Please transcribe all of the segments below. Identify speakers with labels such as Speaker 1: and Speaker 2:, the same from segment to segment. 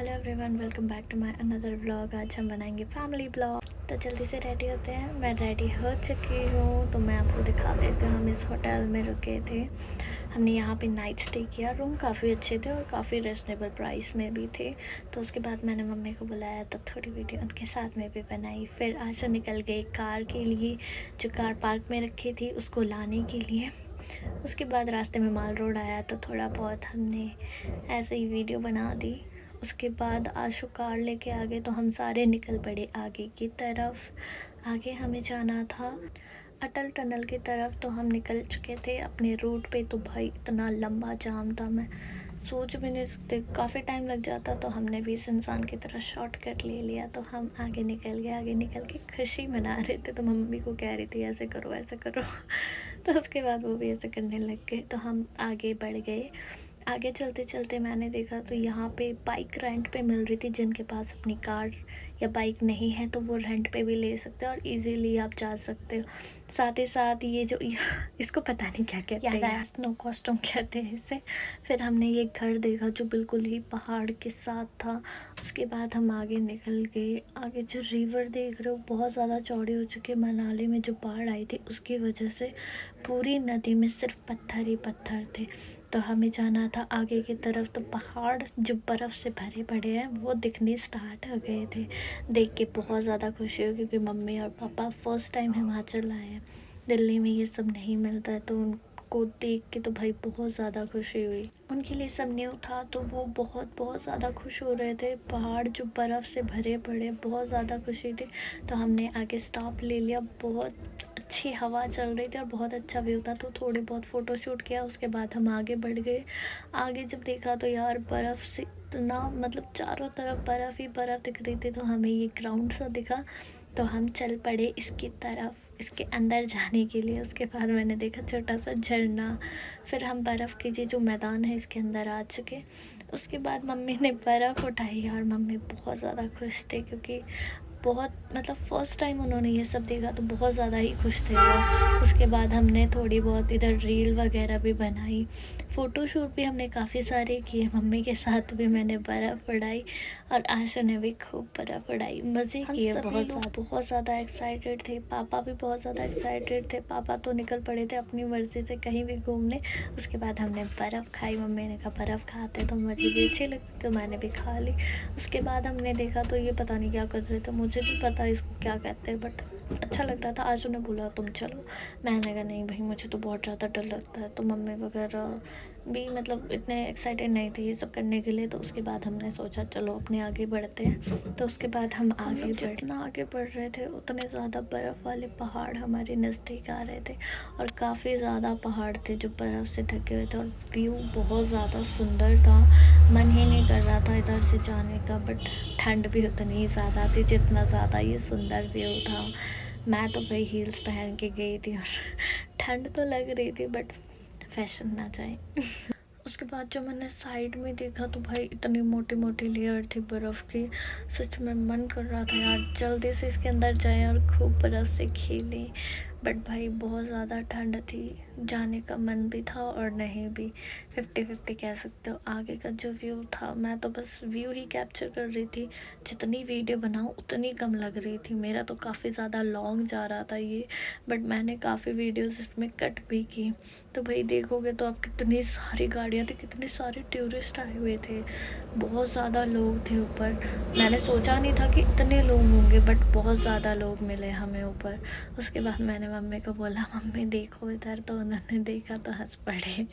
Speaker 1: Hello everyone, welcome back to my another vlog. आज हम बनाएंगे फैमिली ब्लॉग। तो जल्दी से रेडी होते हैं। मैं रेडी हो चुकी हूँ तो मैं आपको दिखा देती हूँ। हम इस होटल में रुके थे, हमने यहाँ पे नाइट स्टे किया। रूम काफ़ी अच्छे थे और काफ़ी रिजनेबल प्राइस में भी थे। तो उसके बाद मैंने मम्मी को बुलाया तो थोड़ी वीडियो उनके साथ में भी बनाई। फिर आशा निकल गई कार के लिए, जो कार पार्क में रखी थी उसको लाने के लिए। उसके बाद रास्ते में माल रोड आया तो थोड़ा बहुत हमने ऐसे ही वीडियो बना दी। उसके बाद आशु कार लेके आ गए तो हम सारे निकल पड़े आगे की तरफ। आगे हमें जाना था अटल टनल की तरफ। तो हम निकल चुके थे अपने रूट पे। तो भाई इतना लंबा जाम था, मैं सोच भी नहीं सकते, काफ़ी टाइम लग जाता। तो हमने भी इस इंसान की तरह शॉर्टकट ले लिया। तो हम आगे निकल गए। आगे निकल के खुशी मना रहे थे तो मम्मी को कह रही थी ऐसे करो ऐसे करो तो उसके बाद वो भी ऐसे करने लग गए। तो हम आगे बढ़ गए। आगे चलते चलते मैंने देखा तो यहाँ पे बाइक रेंट पे मिल रही थी। जिनके पास अपनी कार या बाइक नहीं है तो वो रेंट पे भी ले सकते हो और इजीली आप जा सकते हो। साथ ही साथ ये जो इसको पता नहीं क्या कहते हैं, स्नो कॉस्ट्यूम कहते हैं इसे। फिर हमने ये घर देखा जो बिल्कुल ही पहाड़ के साथ था। उसके बाद हम आगे निकल गए। आगे जो रिवर देख रहे हो बहुत ज़्यादा चौड़ी हो चुकी है। मनाली में जो बाढ़ आई थी उसकी वजह से पूरी नदी में सिर्फ पत्थर ही पत्थर थे। तो हमें जाना था आगे की तरफ। तो पहाड़ जो बर्फ़ से भरे पड़े हैं वो दिखने स्टार्ट हो गए थे। देख के बहुत ज़्यादा खुशी हुई क्योंकि मम्मी और पापा फर्स्ट टाइम हिमाचल आए हैं। दिल्ली में ये सब नहीं मिलता है तो उनको देख के तो भाई बहुत ज़्यादा खुशी हुई। उनके लिए सब न्यू था तो वो बहुत बहुत ज़्यादा खुश हो रहे थे। पहाड़ जो बर्फ़ से भरे पड़े, बहुत ज़्यादा खुशी थी। तो हमने आगे स्टॉप ले लिया। बहुत अच्छी हवा चल रही थी और बहुत अच्छा व्यू था तो थोड़ी बहुत फ़ोटो शूट किया। उसके बाद हम आगे बढ़ गए। आगे जब देखा तो यार बर्फ़ से इतना, मतलब चारों तरफ बर्फ़ ही बर्फ़ दिख रही थी। तो हमें ये ग्राउंड सा दिखा तो हम चल पड़े इसकी तरफ, इसके अंदर जाने के लिए। उसके बाद मैंने देखा छोटा सा झरना। फिर हम बर्फ़ के जो मैदान है इसके अंदर आ चुके। उसके बाद मम्मी ने बर्फ़ उठाई और मम्मी बहुत ज़्यादा खुश थे क्योंकि बहुत, मतलब फ़र्स्ट टाइम उन्होंने ये सब देखा तो बहुत ज़्यादा ही खुश थे वो। उसके बाद हमने थोड़ी बहुत इधर रील वगैरह भी बनाई, फ़ोटो शूट भी हमने काफ़ी सारे किए। मम्मी के साथ भी मैंने बर्फ़ उड़ाई और आशा ने भी खूब बर्फ़ उड़ाई, मज़े किए बहुत ज़्यादा एक्साइटेड थे। पापा भी बहुत ज़्यादा एक्साइटेड थे। पापा तो निकल पड़े थे अपनी मर्ज़ी से कहीं भी घूमने। उसके बाद हमने बर्फ़ खाई। मम्मी ने कहा बर्फ़ खाते तो मुझे भी अच्छी लगती तो मैंने भी खा ली। उसके बाद हमने देखा तो ये पता नहीं क्या कर रहे थे, मुझे नहीं पता इसको क्या कहते हैं बट अच्छा लग रहा था। आज उन्हें बोला तुम चलो, मैंने कहा नहीं भाई मुझे तो बहुत ज़्यादा डर लगता है। तो मम्मी वगैरह भी मतलब इतने एक्साइटेड नहीं थे ये सब करने के लिए। तो उसके बाद हमने सोचा चलो अपने आगे बढ़ते हैं। तो उसके बाद हम जितना आगे बढ़ रहे थे उतने ज़्यादा बर्फ़ वाले पहाड़ हमारे नज़दीक आ रहे थे और काफ़ी ज़्यादा पहाड़ थे जो बर्फ़ से ढके हुए थे और व्यू बहुत ज़्यादा सुंदर था। मन ही नहीं कर रहा था इधर से जाने का बट ठंड भी उतनी ज़्यादा थी जितना ज़्यादा ये सुंदर व्यू था। मैं तो भाई हील्स पहन के गई थी और ठंड तो लग रही थी बट फैशन ना जाए उसके बाद जो मैंने साइड में देखा तो भाई इतनी मोटी मोटी लेयर थी बर्फ़ की। सच में मन कर रहा था यार जल्दी से इसके अंदर जाएं और खूब बर्फ़ से खेलें। बट भाई बहुत ज़्यादा ठंड थी, जाने का मन भी था और नहीं भी, 50-50 कह सकते हो। आगे का जो व्यू था मैं तो बस व्यू ही कैप्चर कर रही थी। जितनी वीडियो बनाऊँ उतनी कम लग रही थी। मेरा तो काफ़ी ज़्यादा लॉन्ग जा रहा था ये, बट मैंने काफ़ी वीडियोज़ इसमें कट भी की। तो भाई देखोगे तो आप कितनी सारी गाड़ियाँ थी, कितने सारे टूरिस्ट आए हुए थे, बहुत ज़्यादा लोग थे ऊपर। मैंने सोचा नहीं था कि इतने लोग होंगे बट बहुत ज़्यादा लोग मिले हमें ऊपर। उसके बाद मैंने मम्मी को बोला मम्मी देखो इधर, तो उन्होंने देखा तो हंस पड़े।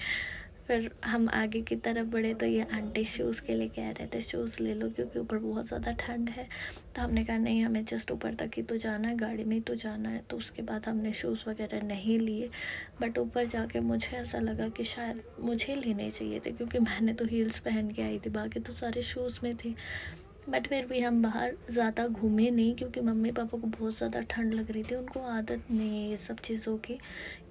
Speaker 1: फिर हम आगे की तरफ बढ़े तो ये आंटी शूज़ के लिए कह रहे थे शूज़ ले लो क्योंकि ऊपर बहुत ज़्यादा ठंड है। तो हमने कहा नहीं हमें जस्ट ऊपर तक ही तो जाना है, गाड़ी में ही तो जाना है। तो उसके बाद हमने शूज़ वगैरह नहीं लिए बट ऊपर जाके मुझे ऐसा लगा कि शायद मुझे लेने चाहिए थे क्योंकि मैंने तो हील्स पहन के आई थी, बाकी तो सारे शूज़ में थे। बट फिर भी हम बाहर ज़्यादा घूमे नहीं क्योंकि मम्मी पापा को बहुत ज़्यादा ठंड लग रही थी। उनको आदत नहीं है ये सब चीज़ों की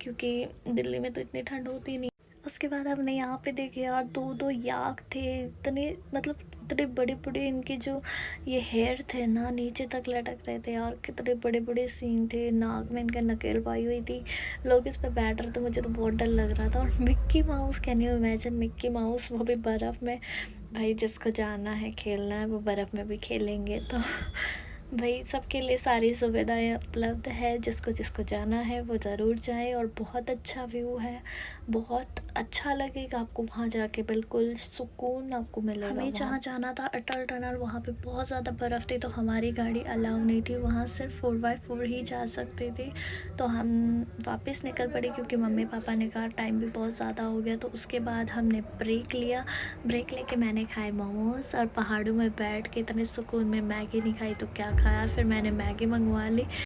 Speaker 1: क्योंकि दिल्ली में तो इतनी ठंड होती नहीं। उसके बाद हमने यहाँ पे देखे यार दो दो याक थे, इतने मतलब इतने बड़े बड़े इनके जो ये हेयर थे ना नीचे तक लटक रहे थे यार। कितने बड़े बड़े सीन थे, नाक में इनके नकेल पाई हुई थी। लोग इस पर बैठ रहे थे, मुझे तो बहुत डर लग रहा था। और Mickey mouse, can you imagine Mickey mouse, वो भी बर्फ़ में। भाई जिसको जाना है खेलना है वो बर्फ़ में भी खेलेंगे। तो भाई सबके लिए सारी सुविधाएं उपलब्ध है, जिसको जिसको जाना है वो ज़रूर जाए। और बहुत अच्छा व्यू है, बहुत अच्छा लगेगा आपको वहाँ जाके, बिल्कुल सुकून आपको मिलेगा। हमें जहाँ जाना था अटल टनल, वहाँ पे बहुत ज़्यादा बर्फ़ थी, तो हमारी गाड़ी अलाउ नहीं थी, वहाँ सिर्फ 4x4 ही जा सकती थी। तो हम वापस निकल पड़े क्योंकि मम्मी पापा ने कहा टाइम भी बहुत ज़्यादा हो गया। तो उसके बाद हमने ब्रेक लिया। ब्रेक लेके मैंने खाए मोमोज़, और पहाड़ों में बैठ के इतने सुकून में मैगी नहीं खाई तो क्या खाया। फिर मैंने मैगी मंगवा ली।